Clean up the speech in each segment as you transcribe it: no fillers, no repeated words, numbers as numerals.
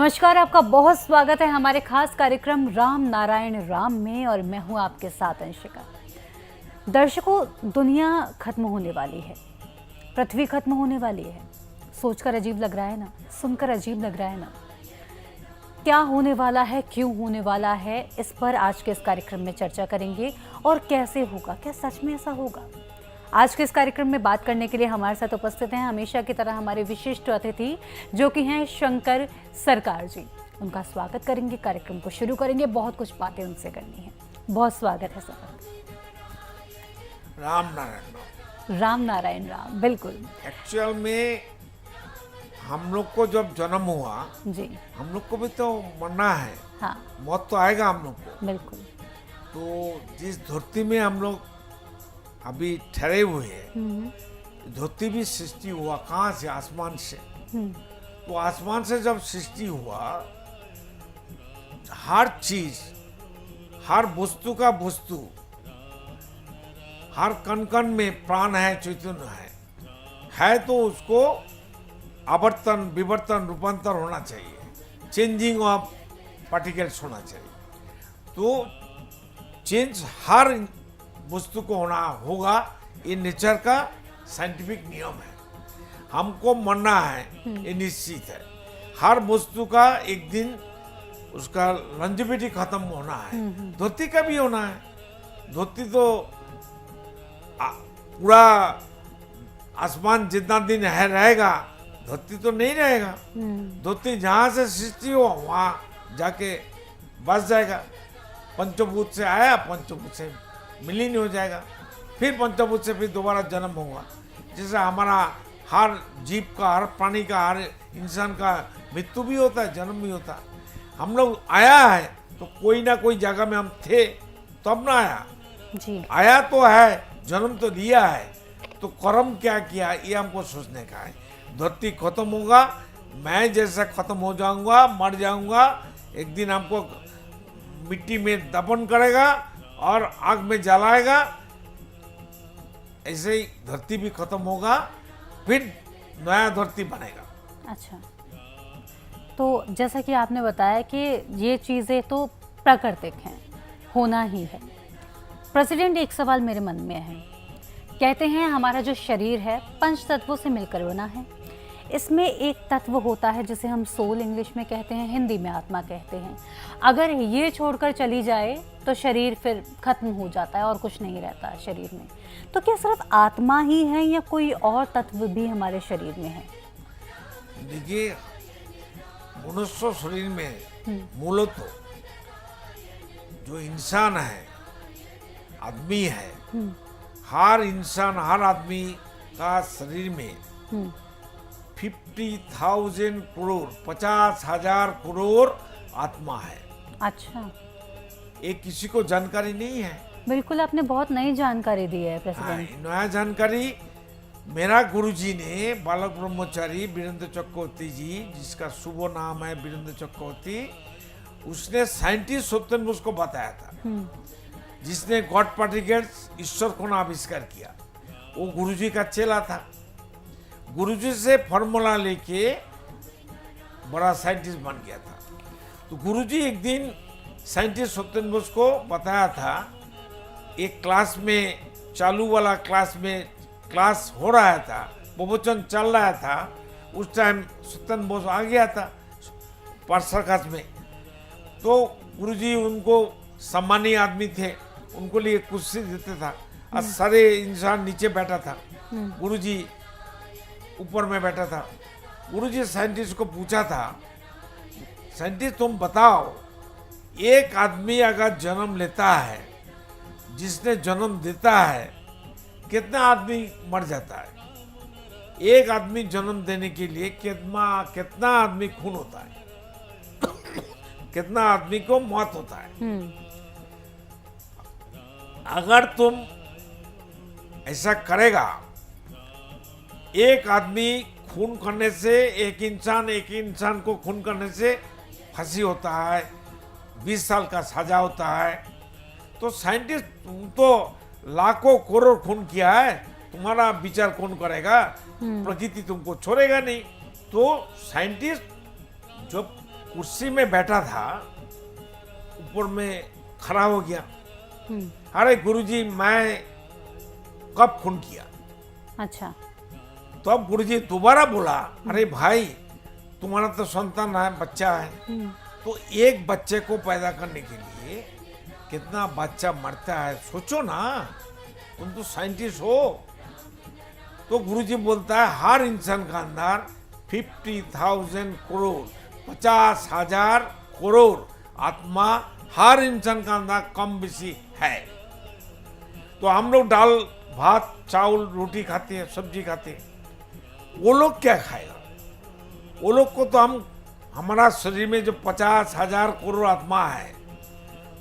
नमस्कार, आपका बहुत स्वागत है हमारे खास कार्यक्रम राम नारायण राम में और मैं हूं आपके साथ अंशिका। दर्शकों, दुनिया खत्म होने वाली है, पृथ्वी खत्म होने वाली है। सोचकर अजीब लग रहा है ना, सुनकर अजीब लग रहा है ना। क्या होने वाला है, क्यों होने वाला है, इस पर आज के इस कार्यक्रम में चर्चा करेंगे और कैसे होगा, क्या सच में ऐसा होगा। आज के इस कार्यक्रम में बात करने के लिए हमारे साथ उपस्थित हैं हमेशा की तरह हमारे विशिष्ट अतिथि जो कि हैं शंकर सरकार जी। उनका स्वागत करेंगे, कार्यक्रम को शुरू करेंगे, बहुत कुछ बातें उनसे करनी है। बहुत स्वागत है सर। राम नारायण राम। राम नारायण राम, बिल्कुल। एक्चुअल में हम लोग को जब जन्म हुआ जी हम लोग को भी तो मरना है। हाँ, मौत तो आएगा हम लोग को। बिल्कुल। तो जिस धरती में हम लोग अभी ठहरे हुए हैं, धरती भी सृष्टि हुआ कहाँ से? आसमान से। तो आसमान से जब सृष्टि हुआ, हर चीज, हर वस्तु का वस्तु, हर कण कण में प्राण है, चैतन्य है तो उसको आवर्तन, विवर्तन, रूपांतर होना चाहिए, चेंजिंग ऑफ पार्टिकल्स होना चाहिए। तो चेंज हर वस्तु को होना होगा, ये नेचर का साइंटिफिक नियम है। हमको मरना है, ये निश्चित है। हर वस्तु का एक दिन उसका लॉन्जेविटी खत्म होना है। धरती का भी होना है। धरती तो पूरा आसमान जितना दिन है रहेगा, धरती तो नहीं रहेगा। धरती जहाँ से सृष्टि हो वहाँ जाके बस जाएगा। पंचभूत से आया, पंचभूत से विलीन हो जाएगा, फिर पंचभूत से फिर दोबारा जन्म होगा। जैसे हमारा हर जीव का, हर प्राणी का, हर इंसान का मृत्यु भी होता है, जन्म भी होता है। हम लोग आया है तो कोई ना कोई जगह में हम थे तब ना आया जी। आया तो है, जन्म तो दिया है, तो कर्म क्या किया ये हमको सोचने का है। धरती खत्म होगा, मैं जैसा खत्म हो जाऊंगा, मर जाऊंगा, एक दिन हमको मिट्टी में दफन करेगा और आग में जलाएगा। ऐसे ही धरती भी खत्म होगा, फिर नया धरती बनेगा। अच्छा, तो जैसा कि आपने बताया कि ये चीज़ें तो प्राकृतिक हैं, होना ही है। प्रेसिडेंट, एक सवाल मेरे मन में है। कहते हैं हमारा जो शरीर है पंच तत्वों से मिलकर बना है। इसमें एक तत्व होता है जिसे हम सोल इंग्लिश में कहते हैं, हिंदी में आत्मा कहते हैं। अगर ये छोड़कर चली जाए तो शरीर फिर खत्म हो जाता है और कुछ नहीं रहता है शरीर में। तो क्या सिर्फ आत्मा ही है या कोई और तत्व भी हमारे शरीर में है? देखिए, मनुष्य शरीर में मूलतः जो इंसान है, आदमी है, हर इंसान, हर आदमी का शरीर में 50,000 करोड़, 50,000 करोड़ आत्मा है। अच्छा, ये किसी को जानकारी नहीं है। बिल्कुल, आपने बहुत नई जानकारी दी है प्रेसिडेंट। नया जानकारी मेरा गुरुजी ने, बालक ब्रह्मचारी वीरेंद्र चक्रवर्ती जी, जिसका शुभ नाम है वीरेंद्र चक्रवर्ती, उसने साइंटिस्ट सत्येंद्र बोस को बताया था, जिसने गॉड पार्टिकल्स, ईश्वर को आविष्कार किया। वो गुरुजी का चेला था। गुरुजी से फॉर्मूला लेके बड़ा साइंटिस्ट बन गया था। तो गुरुजी एक दिन साइंटिस्ट सत्येंद्र बोस को बताया था, एक क्लास में, चालू वाला क्लास में क्लास हो रहा था, प्रवचन चल रहा था। उस टाइम सत्येंद्र बोस आ गया था सर्कस में। तो गुरुजी उनको, सम्मानीय आदमी थे, उनको लिए कुर्सी देते था और सारे इंसान नीचे बैठा था, गुरुजी ऊपर में बैठा था। गुरुजी साइंटिस्ट को पूछा था, साइंटिस्ट तुम बताओ, एक आदमी अगर जन्म लेता है, जिसने जन्म देता है, कितना आदमी मर जाता है? एक आदमी जन्म देने के लिए कितना आदमी खून होता है? कितना आदमी को मौत होता है? अगर तुम ऐसा करेगा, एक आदमी खून करने से, एक इंसान को खून करने से फांसी होता है, 20 साल का सजा होता है। तो साइंटिस्ट, तुम तो लाखों करोड़ खून किया है, तुम्हारा विचार कौन करेगा? प्रकृति तुमको छोड़ेगा नहीं। तो साइंटिस्ट जब कुर्सी में बैठा था, ऊपर में खड़ा हो गया। हम्म, अरे गुरुजी मैं कब खून किया? अच्छा। तो अब गुरुजी दोबारा बोला, अरे भाई तुम्हारा तो संतान है, बच्चा है, हम्म, तो एक बच्चे को पैदा करने के लिए कितना बच्चा मरता है, सोचो ना, तुम तो साइंटिस्ट हो। तो गुरुजी बोलता है हर इंसान का अंदर 50,000 करोड़ 50,000 करोड़ आत्मा हर इंसान का अंदर कम बेसी है। तो हम लोग दाल भात चावल रोटी खाते हैं, सब्जी खाते हैं, वो लोग क्या खाएगा? वो लोग को तो हम, हमारा शरीर में जो 50,000 करोड़ आत्मा है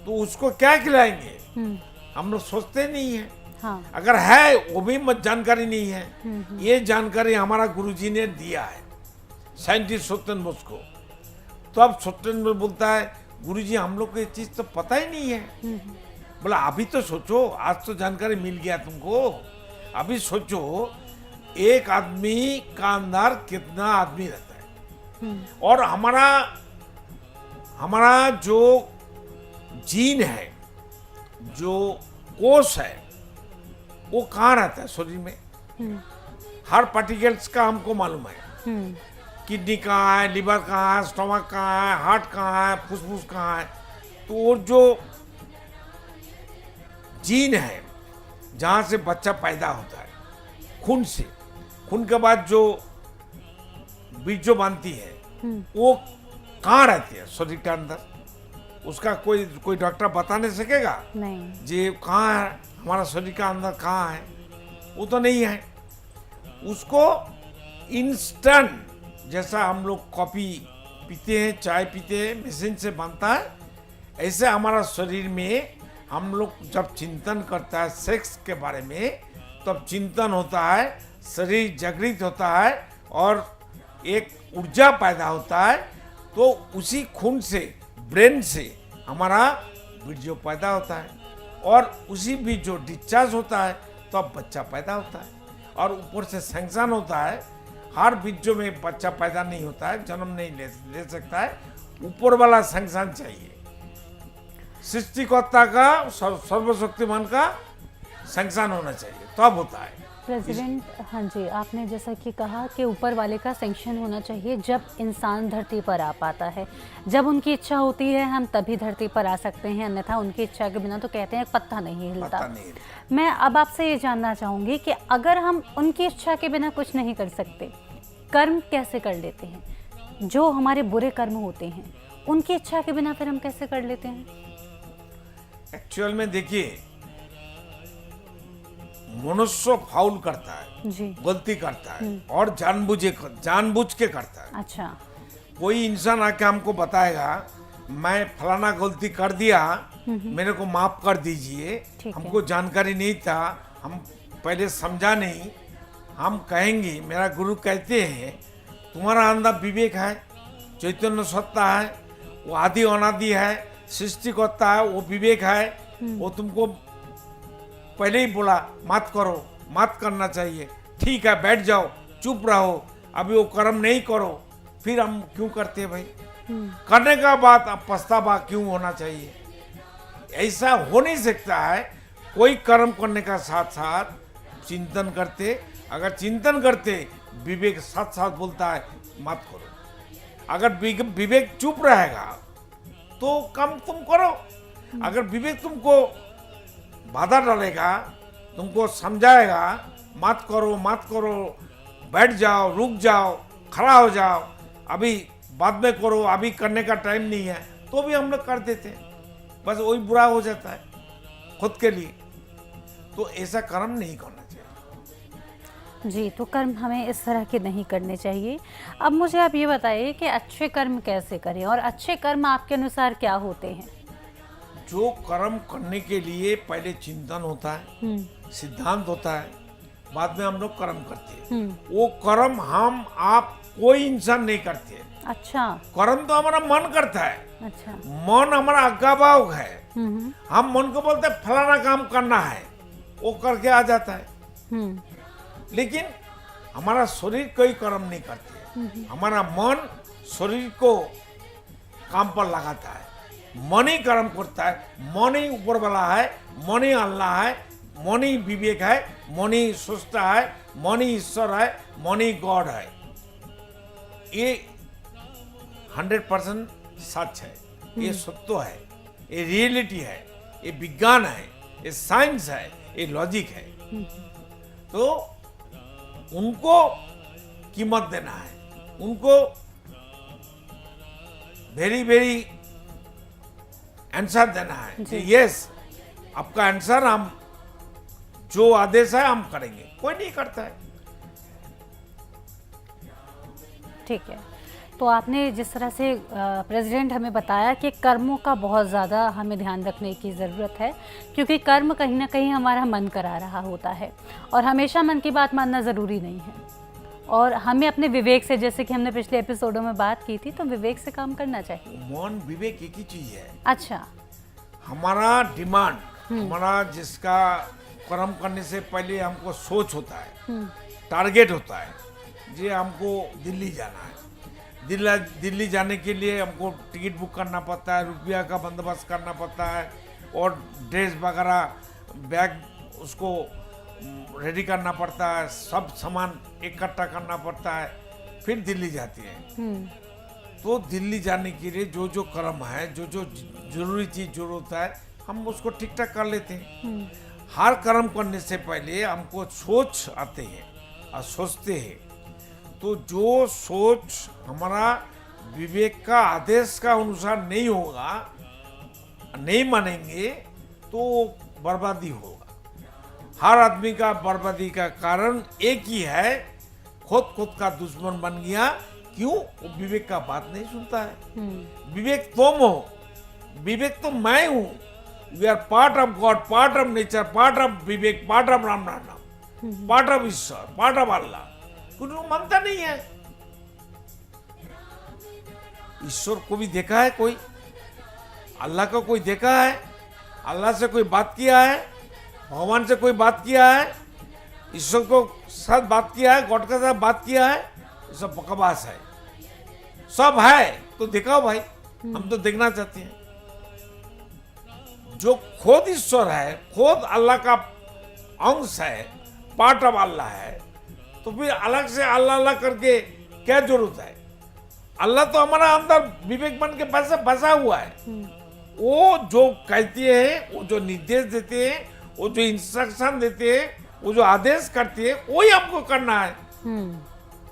तो उसको क्या खिलाएंगे? हम्म, हम लोग सोचते नहीं है। हाँ। अगर है वो भी मत जानकारी नहीं है। ये जानकारी हमारा गुरुजी ने दिया है, साइंटिस्ट सत्येंद्र बोस को। तो अब सत्येंद्र बोस बोलता है गुरुजी हम लोग को ये चीज तो पता ही नहीं है। बोला अभी तो सोचो, आज तो जानकारी मिल गया तुमको, अभी सोचो एक आदमी का अंदर कितना आदमी रहता है, और हमारा हमारा जो जीन है, जो कोष है, वो कहाँ रहता है शरीर में? हर पार्टिकल्स का हमको मालूम है। हम्म, किडनी कहाँ है, लिवर कहाँ है, स्टमक कहाँ है, हार्ट कहाँ है, फुसफुस कहाँ है। तो वो जो जीन है जहाँ से बच्चा पैदा होता है, खून से, खून के बाद जो बीजो बनती है वो कहाँ रहती है शरीर के अंदर? उसका कोई डॉक्टर बता नहीं सकेगा नहीं। जे कहाँ है, हमारा शरीर का अंदर कहाँ है, वो तो नहीं है। उसको इंस्टेंट, जैसा हम लोग कॉफी पीते हैं, चाय पीते हैं, मशीन से बनता है, ऐसे हमारा शरीर में हम लोग जब चिंतन करता है सेक्स के बारे में, तब चिंतन होता है, शरीर जागृत होता है और एक ऊर्जा पैदा होता है। तो उसी खून से, ब्रेन से हमारा बीजो पैदा होता है, और उसी बीज जो डिस्चार्ज होता है तो अब बच्चा पैदा होता है। और ऊपर से सैंक्शन होता है, हर बीजों में बच्चा पैदा नहीं होता है, जन्म नहीं ले सकता है, ऊपर वाला सैंक्शन चाहिए, सृष्टिकर्ता का, सर्वशक्तिमान का सैंक्शन होना चाहिए, तब होता है। प्रेसिडेंट, हाँ जी, आपने जैसा कि कहा कि ऊपर वाले का सैंक्शन होना चाहिए जब इंसान धरती पर आ पाता है। जब उनकी इच्छा होती है हम तभी धरती पर आ सकते हैं, अन्यथा उनकी इच्छा के बिना तो कहते हैं पत्ता नहीं हिलता। पता नहीं हिलता। मैं अब आपसे ये जानना चाहूँगी कि अगर हम उनकी इच्छा के बिना कुछ नहीं कर सकते, कर्म कैसे कर लेते हैं? जो हमारे बुरे कर्म होते हैं उनकी इच्छा के बिना फिर हम कैसे कर लेते हैं? एक्चुअल में देखिए, मनुष्य फाउल करता है, जी। गलती करता है, और जानबूझ के करता है। अच्छा। कोई इंसान आके हमको बताएगा मैं फलाना गलती कर दिया, मेरे को माफ कर दीजिए, ठीक है। हमको जानकारी नहीं था, हम पहले समझा नहीं, हम कहेंगे, मेरा गुरु कहते हैं तुम्हारा अंदर विवेक है, चैतन्य सत्ता है, वो आदि अनादि है, सृष्टिकर्ता है, वो विवेक है, वो तुमको पहले ही बोला मत करो, मत करना चाहिए, ठीक है बैठ जाओ, चुप रहो, अभी वो कर्म नहीं करो, फिर हम क्यों करते हैं भाई? करने का बाद अब पछतावा क्यों होना चाहिए? ऐसा हो नहीं सकता है। कोई कर्म करने का साथ साथ चिंतन करते, अगर चिंतन करते विवेक साथ साथ बोलता है मत करो। अगर विवेक चुप रहेगा तो कम तुम करो, अगर विवेक तुमको बाधा डालेगा, तुमको समझाएगा मत करो मत करो, बैठ जाओ, रुक जाओ, खड़ा हो जाओ, अभी बाद में करो, अभी करने का टाइम नहीं है, तो भी हम लोग कर देते हैं, बस वही बुरा हो जाता है खुद के लिए। तो ऐसा कर्म नहीं करना चाहिए। जी, तो कर्म हमें इस तरह के नहीं करने चाहिए। अब मुझे आप ये बताइए कि अच्छे कर्म कैसे करें, और अच्छे कर्म आपके अनुसार क्या होते हैं? जो कर्म करने के लिए पहले चिंतन होता है, सिद्धांत होता है, बाद में हम लोग कर्म करते हैं। वो कर्म हम आप कोई इंसान नहीं करते। अच्छा। कर्म तो हमारा मन करता है। अच्छा। मन हमारा आज्ञाभाव है। हम मन को बोलते हैं फलाना काम करना है, वो करके आ जाता है। लेकिन हमारा शरीर कोई कर्म नहीं करते। हमारा मन शरीर को काम पर लगाता है, मन ही कर्म करता है, मन ही ऊपर वाला है, मन ही अल्लाह है, मन ही विवेक है, मन ही सृष्टा है, मन ही ईश्वर है, मन ही गॉड है। ये 100% सच है, ये सत्य है, ये रियलिटी है, ये विज्ञान है, ये साइंस है, ये लॉजिक है। तो उनको कीमत देना है, उनको वेरी वेरी आंसर देना है कि यस, आपका आंसर हम जो आदेश है हम करेंगे। कोई नहीं करता है। ठीक है, तो आपने जिस तरह से प्रेसिडेंट हमें बताया कि कर्मों का बहुत ज़्यादा हमें ध्यान रखने की ज़रूरत है, क्योंकि कर्म कहीं ना कहीं हमारा मन करा रहा होता है और हमेशा मन की बात मानना ज़रूरी नहीं है। और हमें अपने विवेक से, जैसे कि हमने पिछले एपिसोडों में बात की थी, तो विवेक से काम करना चाहिए। मौन विवेक एक ही चीज है। अच्छा। हमारा डिमांड, हमारा जिसका कर्म करने से पहले हमको सोच होता है, टारगेट होता है, जी हमको दिल्ली जाना है, दिल्ली जाने के लिए हमको टिकट बुक करना पड़ता है, रुपया का बंदोबस्त करना पड़ता है और ड्रेस वगैरह बैग उसको रेडी करना पड़ता है, सब सामान इकट्ठा करना पड़ता है, फिर दिल्ली जाती है। तो दिल्ली जाने के लिए जो जो कर्म है, जो जो जरूरी चीज जरूरत है, हम उसको ठीक ठाक कर लेते हैं। हर कर्म करने से पहले हमको सोच आते हैं और सोचते हैं। तो जो सोच हमारा विवेक का आदेश का अनुसार नहीं होगा, नहीं मानेंगे, तो बर्बादी होगा। हर आदमी का बर्बादी का कारण एक ही है, खुद का दुश्मन बन गया। क्यों? वो विवेक का बात नहीं सुनता है। विवेक तुम हो, विवेक तो मैं हूं। We are part of God, part of nature, part of Vivek, part of Ram, part of ईश्वर, पार्ट ऑफ अल्लाह। कुछ लोग मानता नहीं है। ईश्वर को भी देखा है कोई? अल्लाह को कोई देखा है? अल्लाह से कोई बात किया है? भगवान से कोई बात किया है? ईश्वर को साथ बात किया है? गॉड के साथ बात किया है? ये सब बकवास है। सब है तो दिखाओ भाई, हम तो देखना चाहते हैं। जो खुद ईश्वर है, खुद अल्लाह का अंश है, पार्ट ऑफ अल्लाह है, तो फिर अलग से अल्लाह अल्लाह करके क्या जरूरत है? अल्लाह तो हमारा अंदर विवेक बन के बसा हुआ है। वो जो कहते हैं, वो जो निर्देश देते हैं, वो जो इंस्ट्रक्शन देते हैं, वो जो आदेश करते हैं, वही हमको करना है।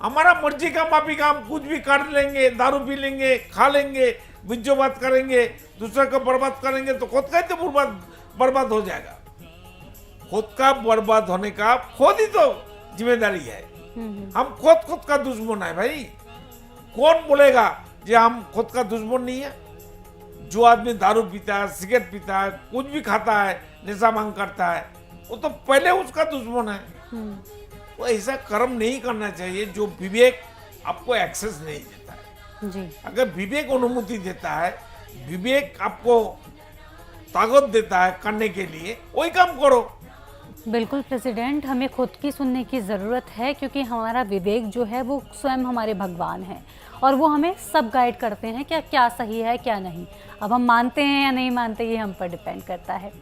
हमारा मर्जी का माफी का हम कुछ भी कर लेंगे, दारू पी लेंगे, खा लेंगे, बिज्जो बात करेंगे, दूसरे को बर्बाद करेंगे, तो खुद का ही तो बर्बाद हो जाएगा। खुद का बर्बाद होने का खुद ही तो जिम्मेदारी है। हम खुद का दुश्मन है भाई। कौन बोलेगा कि हम खुद का दुश्मन नहीं है? जो आदमी दारू पीता है, सिगरेट पीता है, कुछ भी खाता है, नशा मांग करता है, वो तो पहले उसका दुश्मन है। तो ऐसा कर्म नहीं करना चाहिए जो विवेक आपको एक्सेस नहीं देता है। जी। अगर विवेक अनुमति देता है, विवेक आपको ताकत देता है करने के लिए, वही काम करो। बिल्कुल प्रेसिडेंट, हमें खुद की सुनने की ज़रूरत है, क्योंकि हमारा विवेक जो है वो स्वयं हमारे भगवान है और वो हमें सब गाइड करते हैं कि क्या सही है क्या नहीं। अब हम मानते हैं या नहीं मानते, ये हम पर डिपेंड करता है।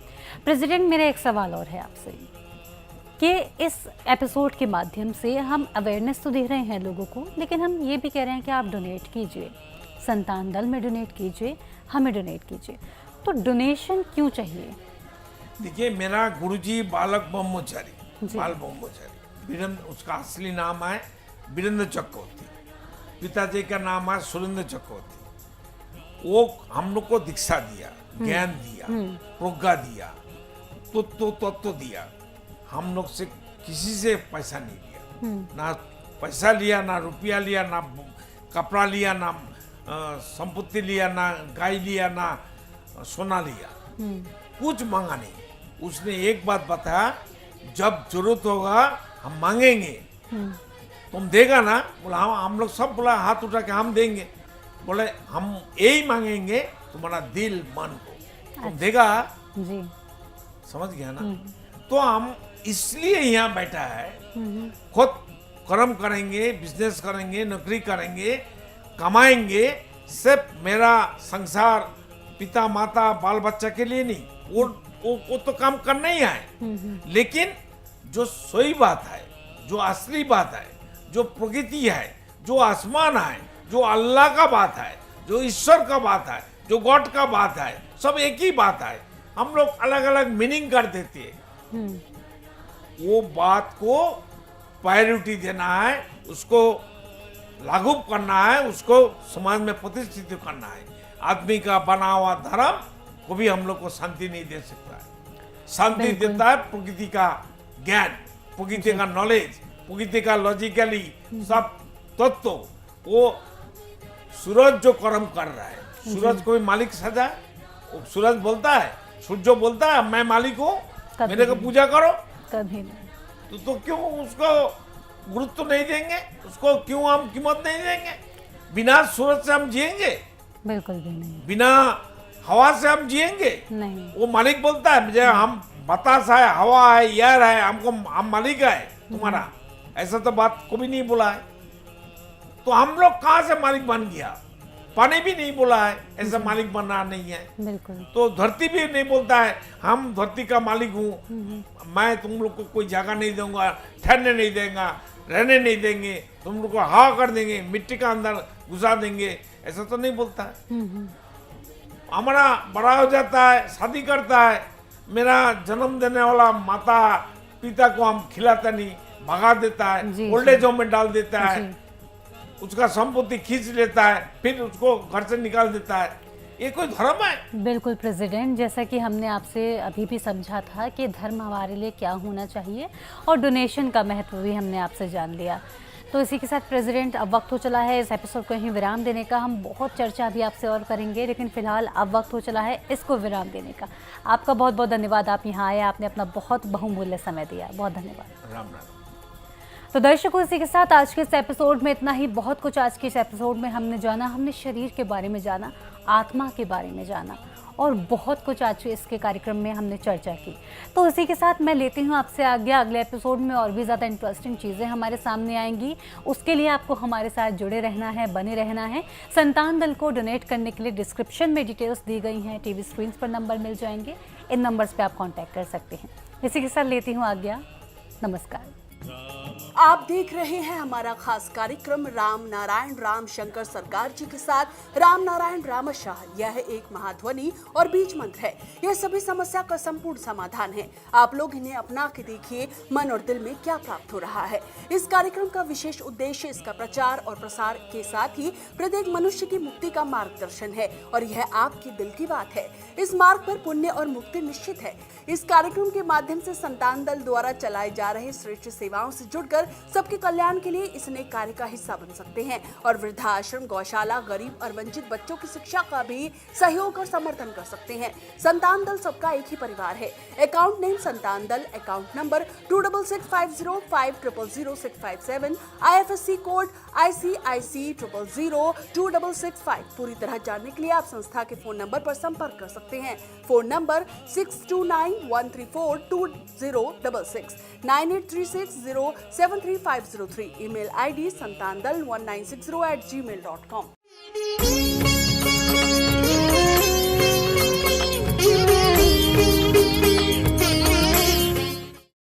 प्रेसिडेंट, मेरा एक सवाल और है आपसे कि इस एपिसोड के माध्यम से हम अवेयरनेस तो दे रहे हैं लोगों को, लेकिन हम ये भी कह रहे हैं कि आप डोनेट कीजिए, संतान दल में डोनेट कीजिए, हमें डोनेट कीजिए। तो डोनेशन क्यों चाहिए? देखिए, मेरा गुरुजी बालक ब्रह्मचारी, बाल ब्रह्मचारी, वीरेंद्र, उसका असली नाम है वीरेंद्र चक्रवर्ती। पिताजी का नाम है सुरेंद्र चक्रवर्ती। वो हम लोग को दीक्षा दिया, ज्ञान दिया, प्रज्ञा दिया, तत्व दिया। हम लोग से किसी से पैसा नहीं लिया, ना पैसा लिया, ना रुपया लिया, ना कपड़ा लिया, ना संपत्ति लिया, ना गाय लिया, ना सोना लिया, कुछ मांगा नहीं। उसने एक बात बताया, जब जरूरत होगा हम मांगेंगे, तुम देगा ना? बोला हम लोग सब बोला हाथ उठा के हम देंगे। बोले हम यही मांगेंगे, तुम्हारा दिल मन को, तुम देगा? जी। समझ गया ना? तो हम इसलिए यहाँ बैठा है, खुद कर्म करेंगे, बिजनेस करेंगे, नौकरी करेंगे, कमाएंगे, सिर्फ मेरा संसार पिता माता बाल बच्चा के लिए नहीं, वो तो काम करना ही है, लेकिन जो सही बात है, जो असली बात है, जो प्रकृति है, जो आसमान है, जो अल्लाह का बात है, जो ईश्वर का बात है, जो गॉड का बात है, सब एक ही बात है। हम लोग अलग अलग मीनिंग कर देते हैं। वो बात को प्रायोरिटी देना है, उसको लागू करना है, उसको समाज में प्रतिष्ठित करना है। आदमी का बना हुआ धर्म को भी हम लोग को शांति नहीं दे सकता है। शांति देता है प्रकृति का ज्ञान, प्रकृति का नॉलेज, प्रकृति का लॉजिकली सब तत्व। वो सूरज जो कर्म कर रहा है, सूरज कोई मालिक सजा है? वो सूरज बोलता है, सूर्य बोलता है मैं मालिक हूँ, मेरे को पूजा करो? कभी नहीं। तो क्यों उसको गुरुत्व नहीं देंगे? उसको क्यों हम कीमत नहीं देंगे? बिना सूरज से हम जिएंगे? बिल्कुल भी नहीं। बिना हवा से हम जिएंगे? नहीं। वो मालिक बोलता है मुझे हम बतास है, हवा है, एयर है, हमको हम मालिक है तुम्हारा, ऐसा तो बात कभी नहीं बोला है। तो हम लोग कहाँ से मालिक बन गया? पानी भी नहीं बोला है ऐसा मालिक बनना नहीं है। बिल्कुल। तो धरती भी नहीं बोलता है हम धरती का मालिक हूँ, मैं तुम लोग को कोई जगह नहीं दूंगा, ठहरने नहीं देगा, रहने नहीं देंगे, तुम लोग को हवा कर देंगे, मिट्टी का अंदर घुसा देंगे, ऐसा तो नहीं बोलता है। हमारा बड़ा हो जाता है, शादी करता है, मेरा जन्म देने वाला माता पिता को हम खिलाता नहीं, भगा देता है, ओल्ड एज होम में डाल देता है, उसका संपत्ति खींच लेता है, फिर उसको घर से निकाल देता है। ये कोई धर्म है? बिल्कुल प्रेसिडेंट, जैसा कि हमने आपसे अभी भी समझा था कि धर्म हमारे लिए क्या होना चाहिए और डोनेशन का महत्व भी हमने आपसे जान लिया। तो इसी के साथ प्रेसिडेंट अब वक्त हो चला है इस एपिसोड को यहीं विराम देने का। हम बहुत चर्चा भी आपसे और करेंगे, लेकिन फिलहाल अब वक्त हो चला है इसको विराम देने का। आपका बहुत बहुत धन्यवाद, आप यहाँ आए, आपने अपना बहुत बहुमूल्य समय दिया, बहुत धन्यवाद। राम राम। तो दर्शकों, इसी के साथ आज के इस एपिसोड में इतना ही। बहुत कुछ आज के इस एपिसोड में हमने जाना, हमने शरीर के बारे में जाना, आत्मा के बारे में जाना और बहुत कुछ आज इसके कार्यक्रम में हमने चर्चा की। तो इसी के साथ मैं लेती हूँ आपसे आज्ञा। अगले एपिसोड में और भी ज़्यादा इंटरेस्टिंग चीज़ें हमारे सामने आएंगी। उसके लिए आपको हमारे साथ जुड़े रहना है, बने रहना है। संतान दल को डोनेट करने के लिए डिस्क्रिप्शन में डिटेल्स दी गई हैं, टीवी स्क्रीन पर नंबर मिल जाएंगे, इन नंबर्स पर आप कॉन्टैक्ट कर सकते हैं। इसी के साथ लेती हूँ आज्ञा, नमस्कार। आप देख रहे हैं हमारा खास कार्यक्रम राम नारायण राम शंकर सरकार जी के साथ राम नारायण रामशाह। यह एक महाध्वनि और बीज मंत्र है। यह सभी समस्या का संपूर्ण समाधान है। आप लोग इन्हें अपना के देखिए मन और दिल में क्या प्राप्त हो रहा है। इस कार्यक्रम का विशेष उद्देश्य इसका प्रचार और प्रसार के साथ ही प्रत्येक मनुष्य की मुक्ति का मार्गदर्शन है और यह आपकी दिल की बात है। इस मार्ग पर पुण्य और मुक्ति निश्चित है। इस कार्यक्रम के माध्यम से संतान दल द्वारा चलाए जा रहे श्रेष्ठ सेवाओं से जुड़कर सबके कल्याण के लिए इस नए कार्य का हिस्सा बन सकते हैं और वृद्धाश्रम, गौशाला, गरीब और वंचित बच्चों की शिक्षा का भी सहयोग और समर्थन कर सकते हैं। संतान दल सबका एक ही परिवार है। अकाउंट नेम संतान दल, account number 266505000657, IFSC code ICIC 000265। पूरी तरह जानने के लिए आप संस्था के फोन नंबर पर संपर्क कर सकते हैं। Phone number 6291342066, 9836073503। Email ID santandal1960@gmail.com।